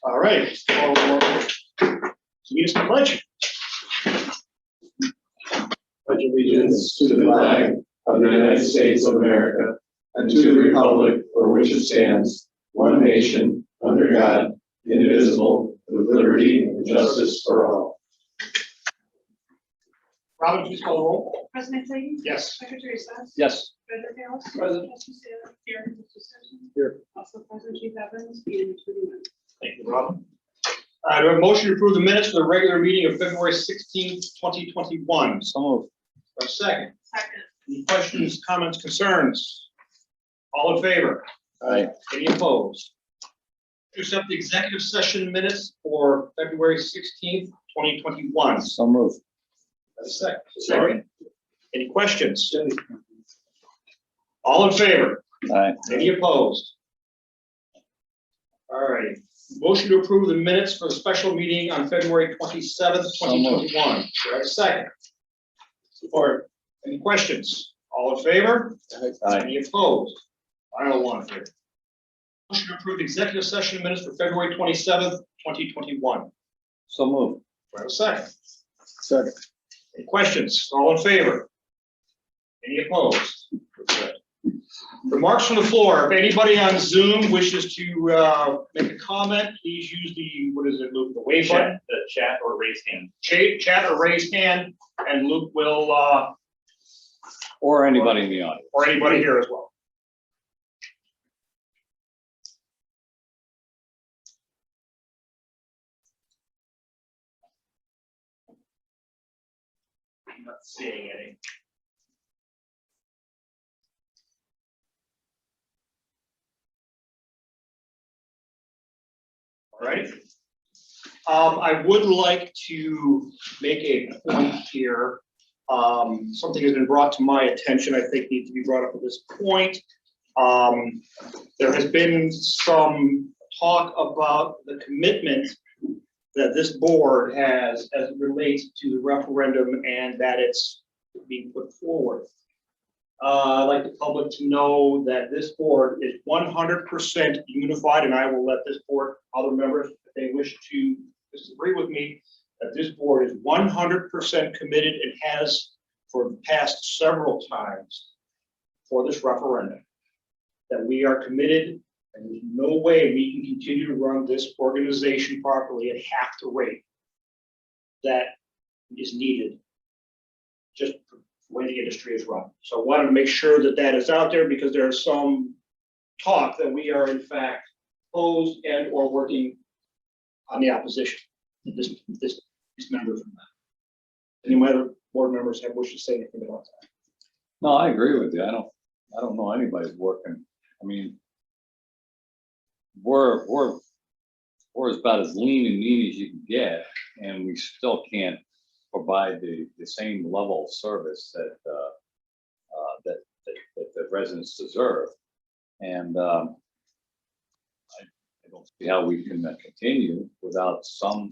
All right. Lead us to pledge. Pledge allegiance to the flag of the United States of America and to the republic for which it stands, one nation, under God, indivisible, with liberty and justice for all. Robin, please call the roll. President Clayton? Yes. Secretary Stas? Yes. Treasurer Hales? Present. Trustee Taylor? Here. Trustee Sessions? Here. Also present, Chief Evans, meeting is adjourned. Thank you, Robin. Do I have a motion to approve the minutes for the regular meeting of February 16th, 2021? So moved. A second. Second. Any questions, comments, concerns? All in favor? Aye. Any opposed? To accept the executive session minutes for February 16th, 2021. So moved. A second. Second. Any questions? All in favor? Aye. Any opposed? All right. Motion to approve the minutes for the special meeting on February 27th, 2021. Do I have a second? Support. Any questions? All in favor? Aye. Any opposed? I don't want to. Motion to approve the executive session minutes for February 27th, 2021. So moved. Do I have a second? Second. Any questions? All in favor? Any opposed? Good. Remarks from the floor. If anybody on Zoom wishes to make a comment, please use the, what is it, Luke, the wave button? The chat or raise hand. Chat or raise hand, and Luke will, Or anybody in the audience. or anybody here as well. I'm not seeing any. All right. I would like to make a point here. Something has been brought to my attention, I think needs to be brought up at this point. There has been some talk about the commitment that this board has as it relates to the referendum and that it's being put forward. I'd like the public to know that this board is 100% unified, and I will let this board, other members, if they wish to disagree with me, that this board is 100% committed and has for the past several times for this referendum. That we are committed, and there's no way we can continue to run this organization properly at half the rate that is needed just for the way the industry is run. So I wanted to make sure that that is out there because there is some talk that we are in fact opposed and or working on the opposition. These members. Any of my other board members have wished to say anything about that? No, I agree with you. I don't know anybody's working. I mean, we're about as lean and mean as you can get, and we still can't provide the same level of service that the residents deserve. And I don't see how we can continue without some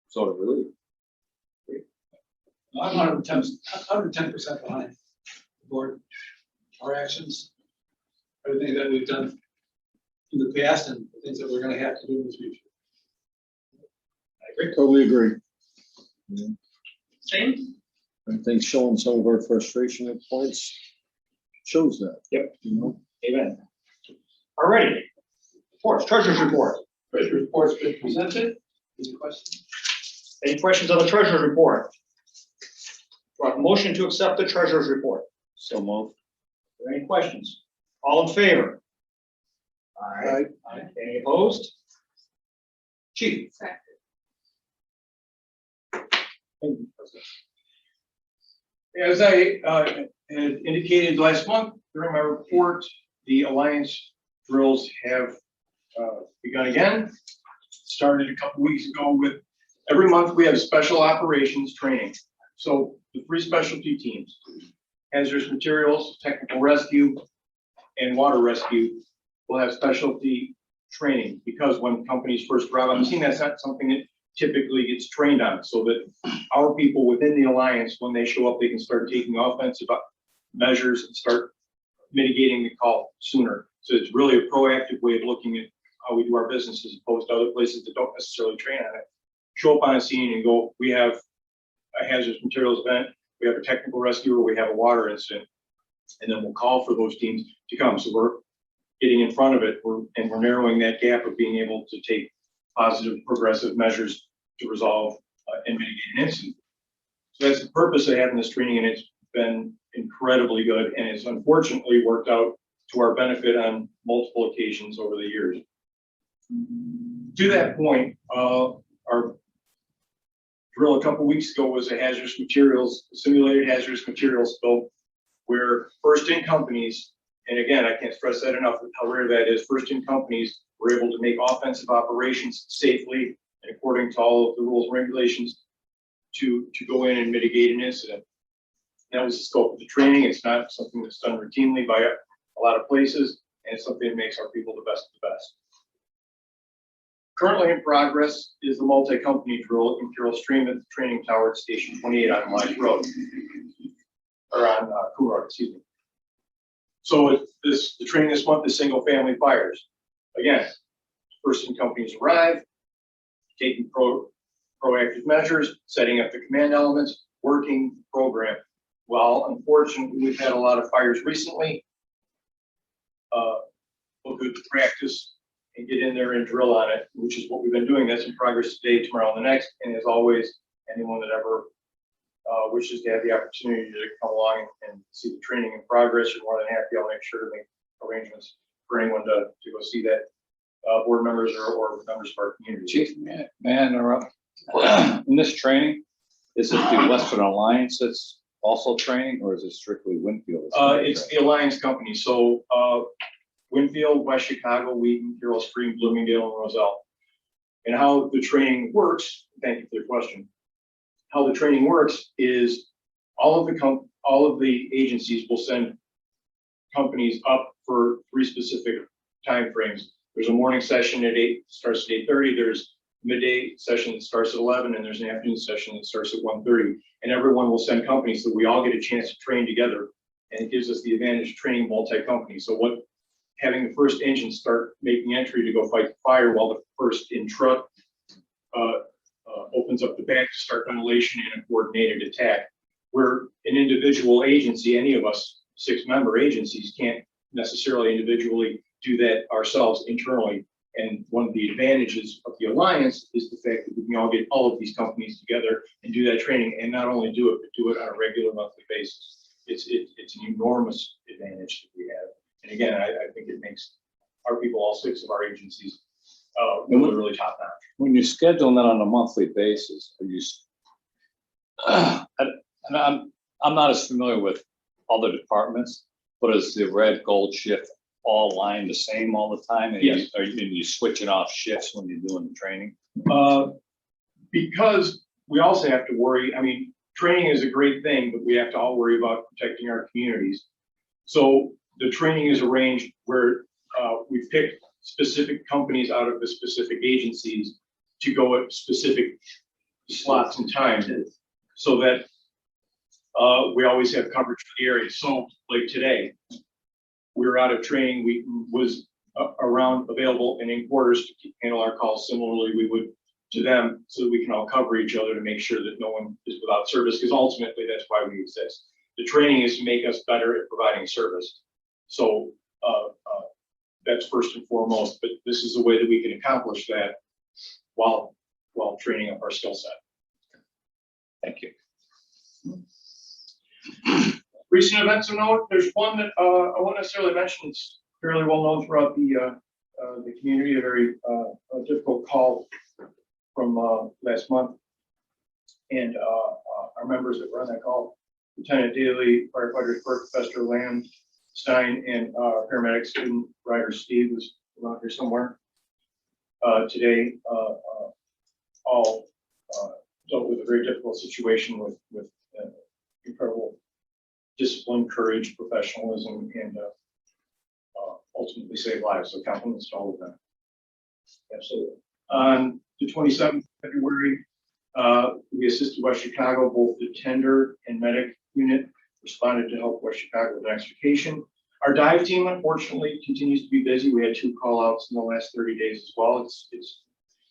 sort of relief. I'm 110% behind the board. Our actions, everything that we've done in the past and the things that we're going to have to do in the future. I agree. Totally agree. Same? I think showing some of our frustration at points shows that. Yep. You know? Amen. All righty. Reports, treasurer's report. Treasurer's report's been presented. Any questions? Any questions on the treasurer's report? Do I have a motion to accept the treasurer's report? So move. Are there any questions? All in favor? Aye. Any opposed? Chief. Second. As I had indicated last month during my report, the Alliance drills have begun again. Started a couple weeks ago with every month we have special operations training. So the three specialty teams, hazardous materials, technical rescue, and water rescue will have specialty training because when companies first go out on the scene, that's not something that typically gets trained on, so that our people within the Alliance, when they show up, they can start taking offensive measures and start mitigating the call sooner. So it's really a proactive way of looking at how we do our business as opposed to other places that don't necessarily train on it. Show up on a scene and go, we have a hazardous materials event, we have a technical rescue, or we have a water incident. And then we'll call for those teams to come. So we're getting in front of it, and we're narrowing that gap of being able to take positive progressive measures to resolve and mitigate an incident. So that's the purpose of having this training, and it's been incredibly good, and it's unfortunately worked out to our benefit on multiple occasions over the years. To that point, our drill a couple weeks ago was a simulated hazardous materials spill, where first in companies, and again, I can't stress that enough, how rare that is, first in companies were able to make offensive operations safely and according to all of the rules and regulations to go in and mitigate an incident. That was the scope of the training. It's not something that's done routinely by a lot of places, and it's something that makes our people the best of the best. Currently in progress is the multi-company drill in Carroll Stream at the training tower at Station 28 on Lodge Road, or on Coon Road, excuse me. So the training this month is single family fires. Again, first in companies arrive, taking proactive measures, setting up the command elements, working program. Well, unfortunately, we've had a lot of fires recently. We'll do the practice and get in there and drill on it, which is what we've been doing. That's in progress today, tomorrow, and the next. And as always, anyone that ever wishes to have the opportunity to come along and see the training in progress, you're more than happy. I'll make sure to make arrangements for anyone to go see that, board members or members of our community. Chief, may I interrupt? In this training, is it the Western Alliance that's also training, or is it strictly Winfield? It's the Alliance company. So Winfield, West Chicago, Wheaton, Carroll Stream, Bloomingdale, and Roselle. And how the training works, thank you for your question. How the training works is all of the agencies will send companies up for 3 specific time frames. There's a morning session at 8, starts at 8:30. There's midday session that starts at 11, and there's an afternoon session that starts at 1:30. And everyone will send companies, so we all get a chance to train together, and it gives us the advantage of training multi-company. So having the first engine start making entry to go fight the fire while the first in truck opens up the back to start ventilation and a coordinated attack. Where an individual agency, any of us 6-member agencies, can't necessarily individually do that ourselves internally. And one of the advantages of the Alliance is the fact that we can all get all of these companies together and do that training, and not only do it, but do it on a regular monthly basis. It's an enormous advantage that we have. And again, I think it makes our people, all 6 of our agencies, really top notch. When you schedule that on a monthly basis, are you? And I'm not as familiar with other departments, but is the red gold shift all lined the same all the time? And Yes. Are you switching off shifts when you're doing the training? Because we also have to worry, I mean, training is a great thing, but we have to all worry about protecting our communities. So the training is arranged where we've picked specific companies out of the specific agencies to go at specific slots and times, so that we always have coverage for the area. So like today, we were out of training. We was around available and in quarters to handle our calls similarly we would to them, so that we can all cover each other to make sure that no one is without service, because ultimately that's why we exist. The training is to make us better at providing service. So that's first and foremost, but this is a way that we can accomplish that while training up our skill set. Thank you. Recent events of note, there's one that I won't necessarily mention. It's fairly well known throughout the community, a very difficult call from last month. And our members that were on that call, Lieutenant Daly, firefighters Burke, Fester, Lamb, Stein, and paramedic student Ryder Steve was around here somewhere. Today, all dealt with a very difficult situation with incredible discipline, courage, professionalism, and ultimately saved lives. So compliments to all of them. Absolutely. On the 27th of February, we assisted West Chicago, both the tender and medic unit responded to help West Chicago with an extrication. Our dive team unfortunately continues to be busy. We had 2 call-outs in the last 30 days as well. It's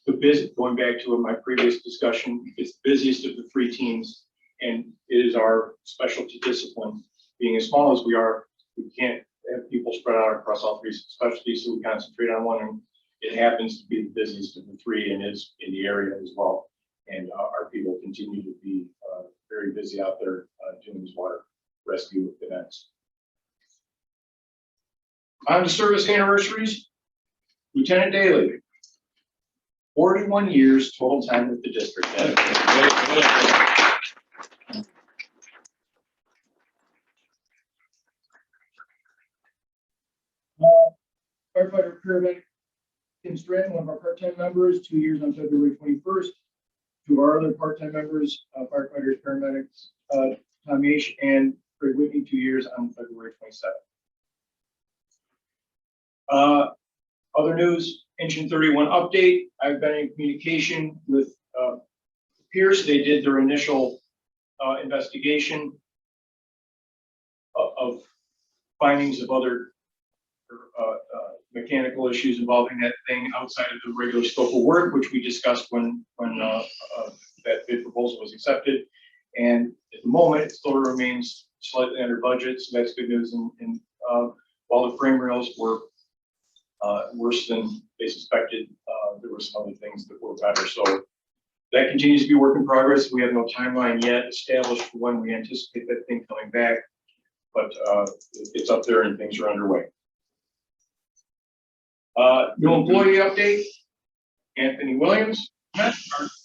the busy, going back to my previous discussion, it's the busiest of the 3 teams, and it is our specialty discipline. Being as small as we are, we can't have people spread out across all 3 specialties, so we concentrate on one, and it happens to be the busiest of the 3 and is in the area as well. And our people continue to be very busy out there doing these water rescue events. On to service anniversaries, Lieutenant Daly, 41 years total time with the district. Firefighter paramedic Kim Stratton, one of our part-time members, 2 years on February 21st. 2 of our other part-time members, firefighters, paramedics, Tom Yesh and Craig Whitney, 2 years on February 27th. Other news, Engine 31 update. I've been in communication with Pierce. They did their initial investigation of findings of other mechanical issues involving that thing outside of the regular scope of work, which we discussed when that bid proposal was accepted. And at the moment, it still remains slightly under budget, so that's good news. And while the frame rails were worse than they suspected, there were some other things that were better. So that continues to be work in progress. We have no timeline yet established for when we anticipate that thing coming back, but it's up there and things are underway. New employee update. Anthony Williams,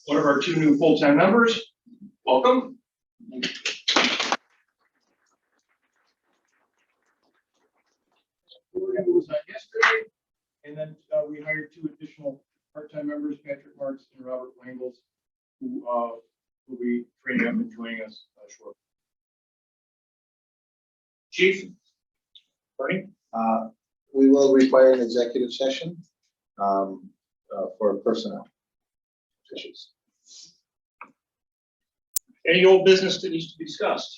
one of our 2 new full-time members. Welcome. It was yesterday, and then we hired 2 additional part-time members, Patrick Marks and Robert Langles, who will be training up and joining us shortly. Chief, Bernie? We will require an executive session for personnel issues. Any old business that needs to be discussed?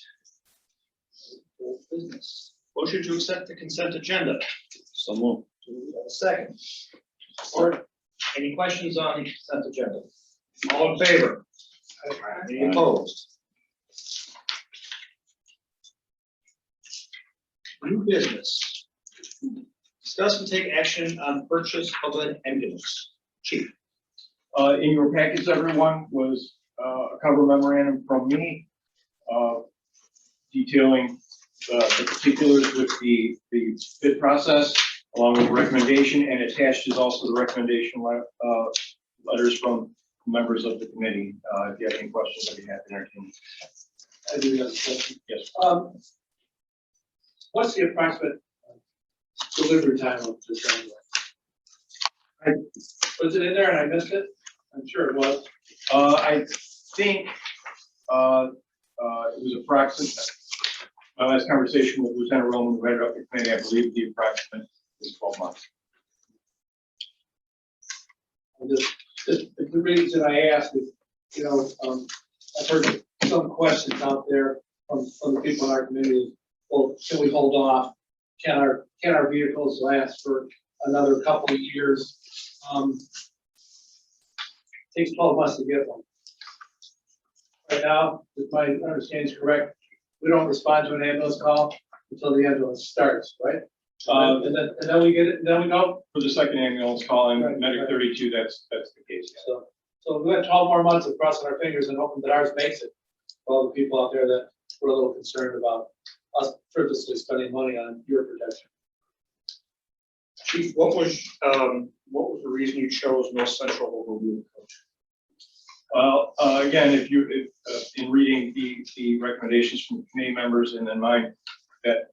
Old business. Motion to accept the consent agenda. So move. Do we have a second? Or any questions on the consent agenda? All in favor? Any opposed? New business. Discuss and take action on purchase of an ambulance. Chief. In your package, everyone, was a cover memorandum from me detailing the particulars with the bid process, along with recommendation, and attached is also the recommendation letters from members of the committee. If you have any questions, I'd be happy to entertain. I do have a question. Yes. What's the approximate delivery time of this anyway? Was it in there and I missed it? I'm sure it was. I think it was approximate. My last conversation with Lieutenant Roman, who headed up the committee, I believe the approximate was 12 months. The reason I asked is, I've heard some questions out there from the people in our community. Well, can we hold off? Can our vehicles last for another couple of years? Takes 12 months to get one. Right now, if my understanding is correct, we don't respond to an ambulance call until the ambulance starts, right? And then we get it, and then we go. For the second ambulance call in Right, Medic right. 32, that's the case. So we have 12 more months of crossing our fingers and hoping that ours makes it. For all the people out there that were a little concerned about us purposely spending money on your protection. Chief, what was the reason you chose North Central over Winfield? Well, again, if in reading the recommendations from the committee members and then mine, that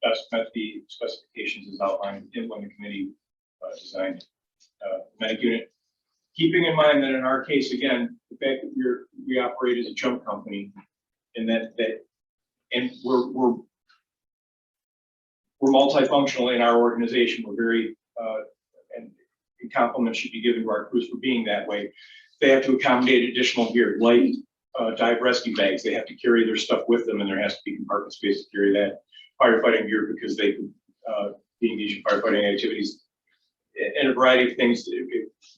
best met the specifications as outlined when the committee designed medic unit. Keeping in mind that in our case, again, the fact that we operate as a jump company, and and we're multifunctional in our organization. We're very and compliments should be given to our crews for being that way. They have to accommodate additional gear, like dive rescue bags. They have to carry their stuff with them, and there has to be compartment space to carry that. firefighting gear because they could be engaged in firefighting activities and a variety of things.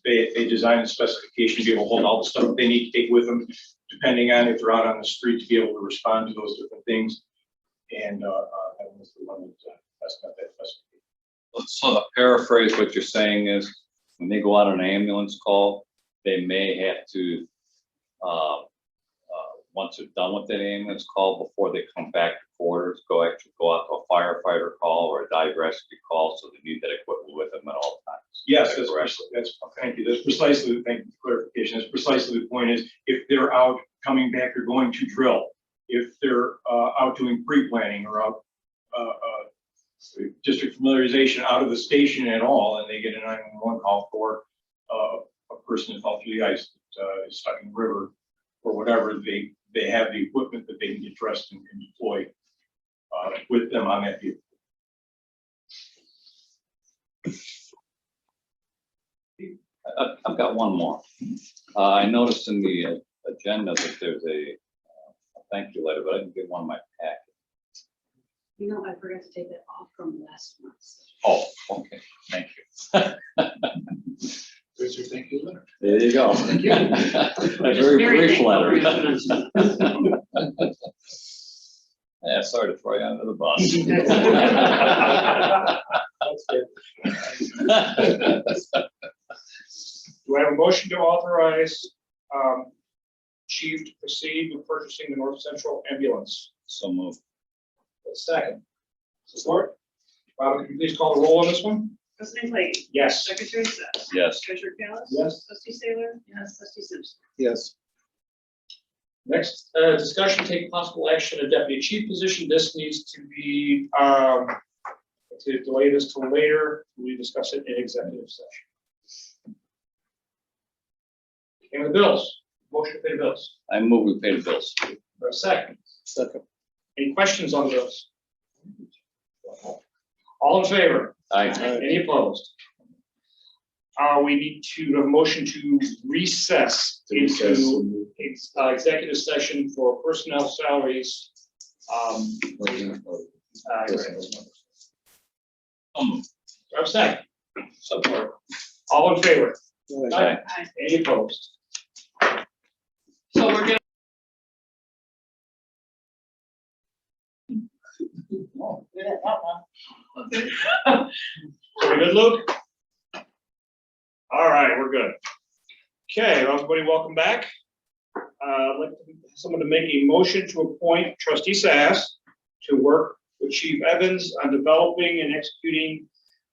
They design a specification to be able to hold all the stuff they need to take with them, depending on if they're out on the street, to be able to respond to those different things. And that was the one that's got that specification. So to paraphrase what you're saying is, when they go out on an ambulance call, they may have to, once they're done with that ambulance call, before they come back to quarters, go out to a firefighter call or a dive rescue call, so they need that equipment with them at all times. Yes, Is that correct? thank you. That's precisely, thank you for clarification. That's precisely the point is, if they're out coming back, they're going to drill. If they're out doing pre-planning or out district familiarization out of the station at all, and they get a 911 call for a person that fell through the ice, is stuck in the river or whatever, they have the equipment that they can get dressed and deploy with them on that vehicle. I've got one more. I noticed in the agenda that there's a thank you letter, but I didn't get one in my packet. You know, I forgot to take that off from last month. Oh, okay, thank you. There's your thank you letter. There you go. Thank you. A very brief thankful letter. for your Yeah, sorry to throw you under the bus. Do I have a motion to authorize Chief to proceed with purchasing the North Central ambulance? So moved. A second. Support? Robin, could you please call the roll on this one? President Clayton. Yes. Secretary Seth. Yes. Treasurer Callis. Yes. Trustee Saylor. Yes. Trustee Simpson. Yes. Next, discussion, take possible action, a deputy chief position. This needs to be, to delay this till later. We discuss it in executive session. And the bills, motion to pay the bills. I move we pay the bills. For a second. Second. Any questions on the bills? All in favor? Aye. Any opposed? We need to have a motion to recess into executive session for personnel salaries. I'm second. Support. All in favor? Aye. Any opposed? So we're gonna. Very good, Luke? All right, we're good. Okay, everybody, welcome back. I'd like someone to make a motion to appoint Trustee Sass to work with Chief Evans on developing and executing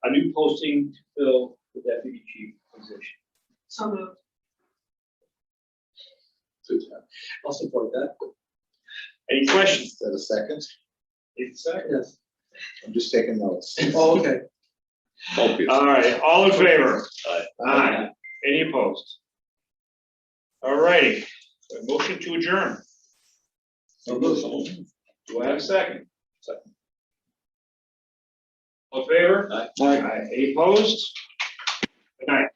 a new posting to fill the deputy chief position. So moved. I'll support that. Any questions? Is that a second? It's second. Yes. I'm just taking notes. Oh, okay. Focus. All right, all in favor? Aye. Aye. Any opposed? All righty, motion to adjourn. Do I have a second? Second. All in favor? Aye. Aye. Any opposed? Good night.